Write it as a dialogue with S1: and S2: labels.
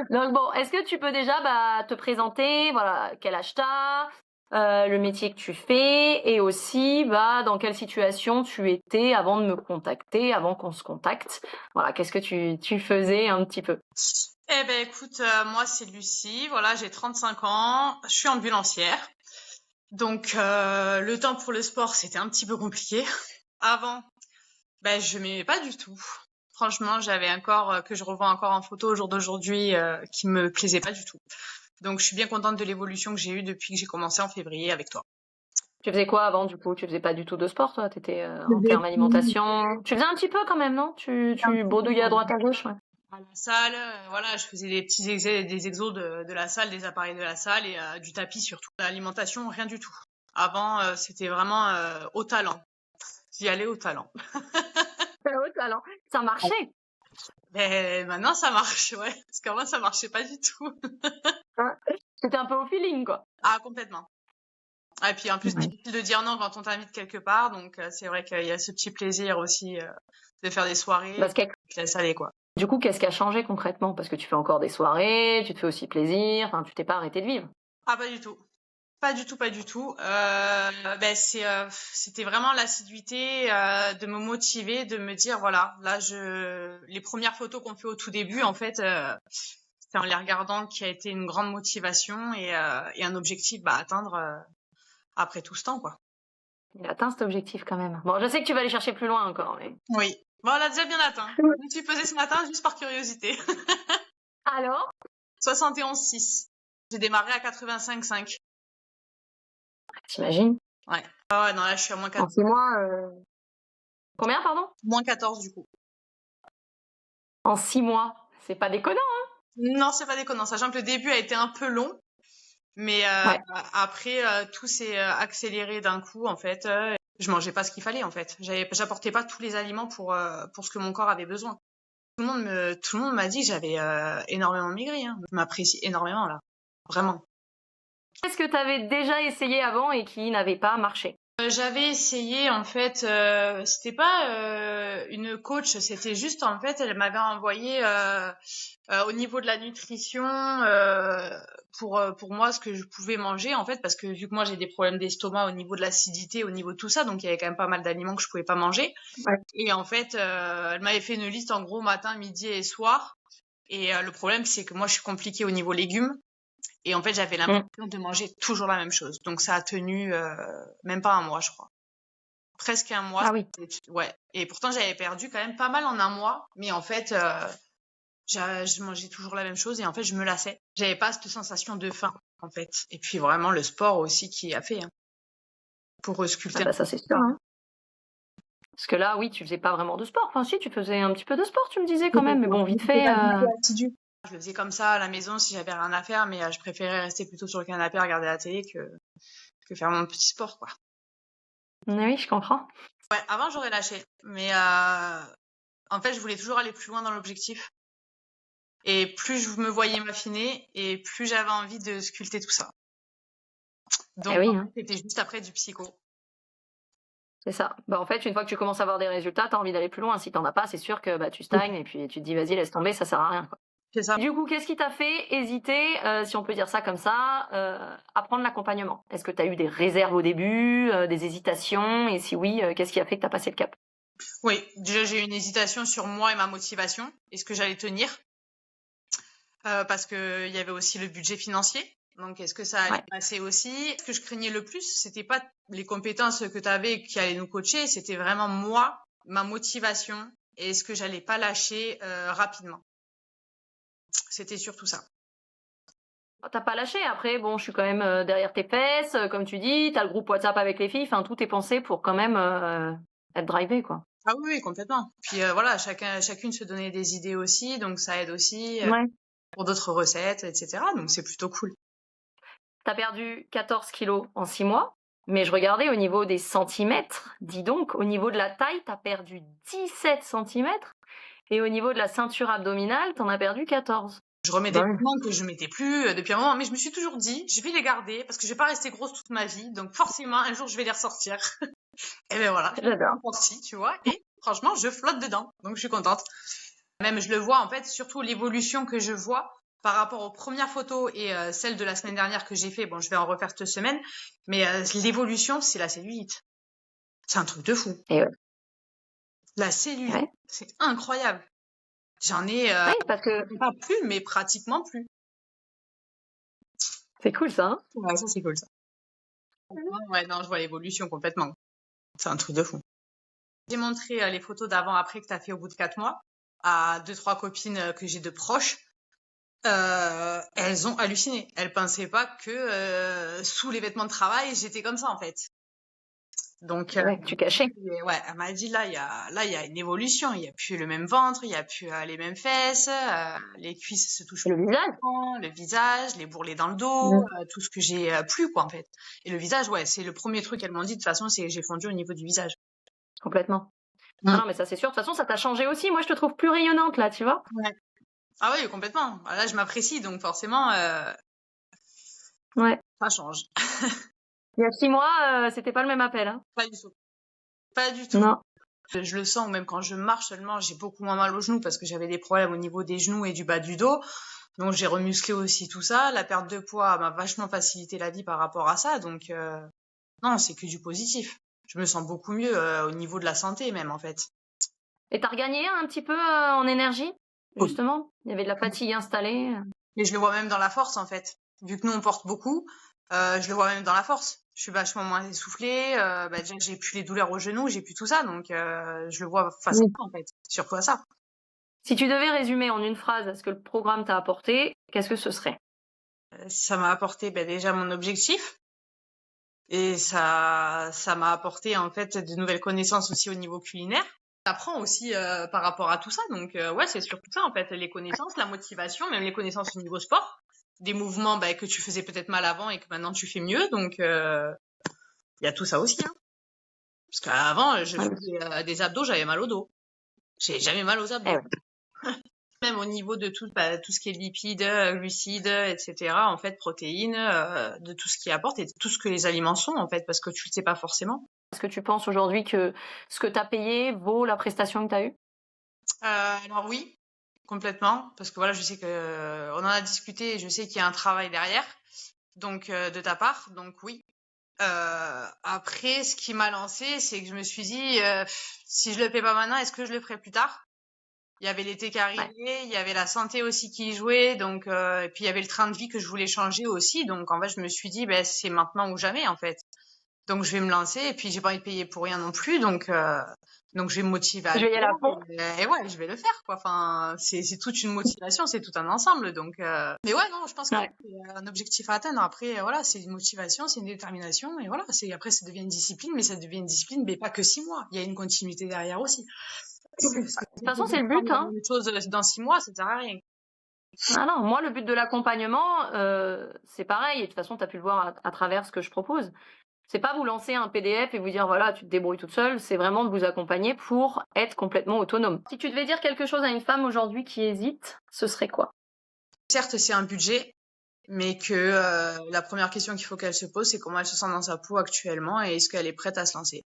S1: Donc bon, est-ce que tu peux déjà te présenter, voilà, quel âge t'as, le métier que tu fais et aussi dans quelle situation tu étais avant de me contacter, avant qu'on se contacte. Voilà, qu'est-ce que tu faisais un petit peu?
S2: Eh ben écoute, moi c'est Lucie, voilà, j'ai 35 ans, je suis ambulancière. Donc le temps pour le sport, c'était un petit peu compliqué. Avant, je m'aimais pas du tout. Franchement, j'avais un corps que je revois encore en photo au jour d'aujourd'hui qui me plaisait pas du tout. Donc je suis bien contente de l'évolution que j'ai eue depuis que j'ai commencé en février avec toi.
S1: Tu faisais quoi avant du coup? Tu faisais pas du tout de sport toi? T'étais
S2: Je
S1: en
S2: faisais
S1: termes alimentation. Tu faisais un petit peu quand même, non?
S2: un
S1: Tu
S2: petit peu
S1: bredouillais à droite à gauche, ouais.
S2: à la salle, voilà, je faisais des petits des exos de la salle, des appareils de la salle et du tapis surtout. L'alimentation, rien du tout. Avant, c'était vraiment au talent. J'y allais au talent.
S1: Au talent. Ça marchait.
S2: Mais maintenant, ça marche, ouais. Parce qu'avant, ça marchait pas du tout.
S1: Hein. C'était un peu au feeling, quoi.
S2: Ah, complètement. Ah, et puis en plus,
S1: Ouais.
S2: difficile de dire non quand on t'invite quelque part. Donc, c'est vrai qu'il y a ce petit plaisir aussi de faire des soirées.
S1: Parce que,
S2: Je te laisse aller, quoi.
S1: du coup, qu'est-ce qui a changé concrètement? Parce que tu fais encore des soirées, tu te fais aussi plaisir, enfin, tu t'es pas arrêté de vivre.
S2: Ah, pas du tout. Pas du tout, pas du tout. C'était vraiment l'assiduité de me motiver, de me dire voilà, là les premières photos qu'on fait au tout début, en fait, c'est en les regardant qui a été une grande motivation et un objectif à atteindre après tout ce temps, quoi.
S1: Il a atteint cet objectif quand même. Bon, je sais que tu vas aller chercher plus loin encore, mais.
S2: Oui. Bon, on l'a déjà bien atteint. Je me suis pesée ce matin juste par curiosité.
S1: Alors?
S2: 71,6. J'ai démarré à 85,5.
S1: T'imagines?
S2: Ouais. Ah ouais, non, là, je suis à moins
S1: En
S2: 14.
S1: 6 mois, combien, pardon?
S2: Moins 14, du coup.
S1: En 6 mois. C'est pas déconnant.
S2: Non, c'est pas déconnant. Sachant que le début a été un peu long. Mais
S1: Ouais.
S2: après, tout s'est accéléré d'un coup, en fait. Je mangeais pas ce qu'il fallait, en fait. J'apportais pas tous les aliments pour ce que mon corps avait besoin. Tout le monde m'a dit que j'avais énormément maigri. Hein. Je m'apprécie énormément, là. Vraiment.
S1: Qu'est-ce que tu avais déjà essayé avant et qui n'avait pas marché?
S2: J'avais essayé, en fait, c'était pas une coach, c'était juste, en fait, elle m'avait envoyé au niveau de la nutrition pour moi ce que je pouvais manger, en fait, parce que vu que moi j'ai des problèmes d'estomac au niveau de l'acidité, au niveau de tout ça, donc il y avait quand même pas mal d'aliments que je pouvais pas manger.
S1: Ouais.
S2: Et en fait, elle m'avait fait une liste en gros matin, midi et soir. Et le problème, c'est que moi je suis compliquée au niveau légumes. Et en fait, j'avais l'impression de manger toujours la même chose. Donc ça a tenu même pas un mois, je crois. Presque un mois.
S1: Ah oui.
S2: Ouais. Et pourtant, j'avais perdu quand même pas mal en un mois. Mais en fait, je mangeais toujours la même chose et en fait, je me lassais. J'avais pas cette sensation de faim, en fait. Et puis vraiment, le sport aussi qui a fait, hein, pour
S1: Ah
S2: sculpter un
S1: bah
S2: peu
S1: ça c'est sûr, hein. Parce que là, oui, tu faisais pas vraiment de sport. Enfin si, tu faisais un petit peu de sport, tu me disais quand même, mais bon, vite
S2: J'étais
S1: fait.
S2: pas du tout assidue. Je le faisais comme ça à la maison si j'avais rien à faire, mais je préférais rester plutôt sur le canapé à regarder la télé que faire mon petit sport, quoi.
S1: Oui, je comprends.
S2: Ouais, avant j'aurais lâché, mais en fait je voulais toujours aller plus loin dans l'objectif. Et plus je me voyais m'affiner, et plus j'avais envie de sculpter tout ça. Donc
S1: Eh oui,
S2: en
S1: hein,
S2: fait, c'était juste après du psycho.
S1: c'est ça. Bah en fait, une fois que tu commences à avoir des résultats, t'as envie d'aller plus loin. Si t'en as pas, c'est sûr que tu stagnes et puis tu te dis vas-y, laisse tomber, ça sert à rien, quoi.
S2: C'est ça.
S1: Du coup, qu'est-ce qui t'a fait hésiter, si on peut dire ça comme ça, à prendre l'accompagnement? Est-ce que tu as eu des réserves au début, des hésitations? Et si oui, qu'est-ce qui a fait que tu as passé le cap?
S2: Oui, déjà j'ai eu une hésitation sur moi et ma motivation, est-ce que j'allais tenir, parce que il y avait aussi le budget financier. Donc est-ce que ça allait
S1: Ouais.
S2: passer aussi? Ce que je craignais le plus, c'était pas les compétences que tu avais qui allaient nous coacher, c'était vraiment moi, ma motivation et est-ce que j'allais pas lâcher rapidement. C'était surtout ça.
S1: T'as pas lâché. Après, bon, je suis quand même derrière tes fesses, comme tu dis. T'as le groupe WhatsApp avec les filles. Enfin, tout est pensé pour quand même être drivé, quoi.
S2: Ah oui, oui, complètement. Puis voilà, chacune se donnait des idées aussi, donc ça aide aussi
S1: Ouais.
S2: pour d'autres recettes, etc. Donc c'est plutôt cool.
S1: T'as perdu 14 kilos en 6 mois. Mais je regardais au niveau des centimètres. Dis donc, au niveau de la taille, t'as perdu 17 centimètres. Et au niveau de la ceinture abdominale, t'en as perdu 14.
S2: Je remets des vêtements que je mettais plus depuis un moment, mais je me suis toujours dit, je vais les garder parce que je vais pas rester grosse toute ma vie, donc forcément un jour je vais les ressortir. Et ben voilà,
S1: J'adore.
S2: sorti, tu vois, et franchement je flotte dedans, donc je suis contente. Même je le vois en fait, surtout l'évolution que je vois par rapport aux premières photos et celle de la semaine dernière que j'ai fait. Bon, je vais en refaire cette semaine, mais l'évolution, c'est la cellulite. C'est un truc de fou.
S1: Et ouais.
S2: La cellulite,
S1: Ouais.
S2: c'est incroyable. J'en ai
S1: Oui, parce que
S2: pas plus, mais pratiquement plus.
S1: c'est cool ça. Hein.
S2: Ouais, ça c'est cool ça. Ouais, non, je vois l'évolution complètement. C'est un truc de fou. J'ai montré les photos d'avant-après que tu as fait au bout de 4 mois à 2-3 copines que j'ai de proches. Elles ont halluciné. Elles pensaient pas que sous les vêtements de travail, j'étais comme ça en fait. Donc
S1: Ouais, tu cachais.
S2: ouais, elle m'a dit là il y a une évolution, il y a plus le même ventre, il y a plus les mêmes fesses, les cuisses se touchent
S1: Et le
S2: plus,
S1: visage.
S2: le visage, les bourrelets dans le dos, tout ce que j'ai plus quoi en fait. Et le visage, ouais, c'est le premier truc qu'elles m'ont dit de toute façon, c'est que j'ai fondu au niveau du visage.
S1: Complètement. Ah non, mais ça c'est sûr. De toute façon, ça t'a changé aussi. Moi, je te trouve plus rayonnante là, tu vois.
S2: Ouais. Ah oui, complètement. Là, je m'apprécie, donc forcément,
S1: Ouais.
S2: ça change.
S1: Il y a 6 mois, c'était pas le même appel. Hein.
S2: Pas du tout. Pas du tout.
S1: Non.
S2: Je le sens, même quand je marche seulement, j'ai beaucoup moins mal aux genoux parce que j'avais des problèmes au niveau des genoux et du bas du dos. Donc j'ai remusclé aussi tout ça. La perte de poids m'a vachement facilité la vie par rapport à ça. Donc non, c'est que du positif. Je me sens beaucoup mieux au niveau de la santé même en fait.
S1: Et t'as regagné un petit peu en énergie, justement. Il y avait de la fatigue installée.
S2: Et je le vois même dans la force en fait. Vu que nous on porte beaucoup, je le vois même dans la force. Je suis vachement moins essoufflée. Déjà j'ai plus les douleurs aux genoux, j'ai plus tout ça, donc je le vois facilement en fait. Surtout à ça.
S1: Si tu devais résumer en une phrase ce que le programme t'a apporté, qu'est-ce que ce serait?
S2: Ça m'a apporté déjà mon objectif et ça m'a apporté en fait de nouvelles connaissances aussi au niveau culinaire. T'apprends aussi par rapport à tout ça, donc ouais c'est surtout ça en fait, les connaissances, la motivation, même les connaissances au niveau sport, des mouvements que tu faisais peut-être mal avant et que maintenant tu fais mieux, donc il y a tout ça aussi. Hein. Parce qu'avant je faisais des abdos, j'avais mal au dos. J'ai jamais mal aux abdos.
S1: Eh ouais.
S2: Même au niveau de tout, tout ce qui est lipides, glucides, etc., en fait, protéines, de tout ce qui apporte et de tout ce que les aliments sont, en fait, parce que tu le sais pas forcément.
S1: Est-ce que tu penses aujourd'hui que ce que t'as payé vaut la prestation que t'as eue?
S2: Alors oui, complètement, parce que voilà, je sais que on en a discuté et je sais qu'il y a un travail derrière, donc de ta part, donc oui. Après, ce qui m'a lancé, c'est que je me suis dit, si je le fais pas maintenant, est-ce que je le ferai plus tard? Il y avait l'été qui arrivait, il y avait la santé aussi qui jouait, donc et puis il y avait le train de vie que je voulais changer aussi, donc en fait je me suis dit c'est maintenant ou jamais en fait. Donc je vais me lancer et puis j'ai pas envie de payer pour rien non plus, donc je vais me motiver à
S1: Je
S2: le
S1: vais y aller à fond.
S2: faire et ouais je vais le faire quoi. Enfin c'est toute une motivation, c'est tout un ensemble, donc mais ouais non je pense que c'est un objectif à atteindre. Après voilà c'est une motivation, c'est une détermination et voilà c'est après ça devient une discipline, mais ça devient une discipline mais pas que 6 mois, il y a une continuité derrière aussi.
S1: De toute façon, c'est le but, hein.
S2: Une chose dans 6 mois, ça sert à rien.
S1: Ah non, moi, le but de l'accompagnement, c'est pareil. Et de toute façon, tu as pu le voir à travers ce que je propose. C'est pas vous lancer un PDF et vous dire, voilà, tu te débrouilles toute seule. C'est vraiment de vous accompagner pour être complètement autonome. Si tu devais dire quelque chose à une femme aujourd'hui qui hésite, ce serait quoi?
S2: Certes, c'est un budget, mais que la première question qu'il faut qu'elle se pose, c'est comment elle se sent dans sa peau actuellement et est-ce qu'elle est prête à se lancer.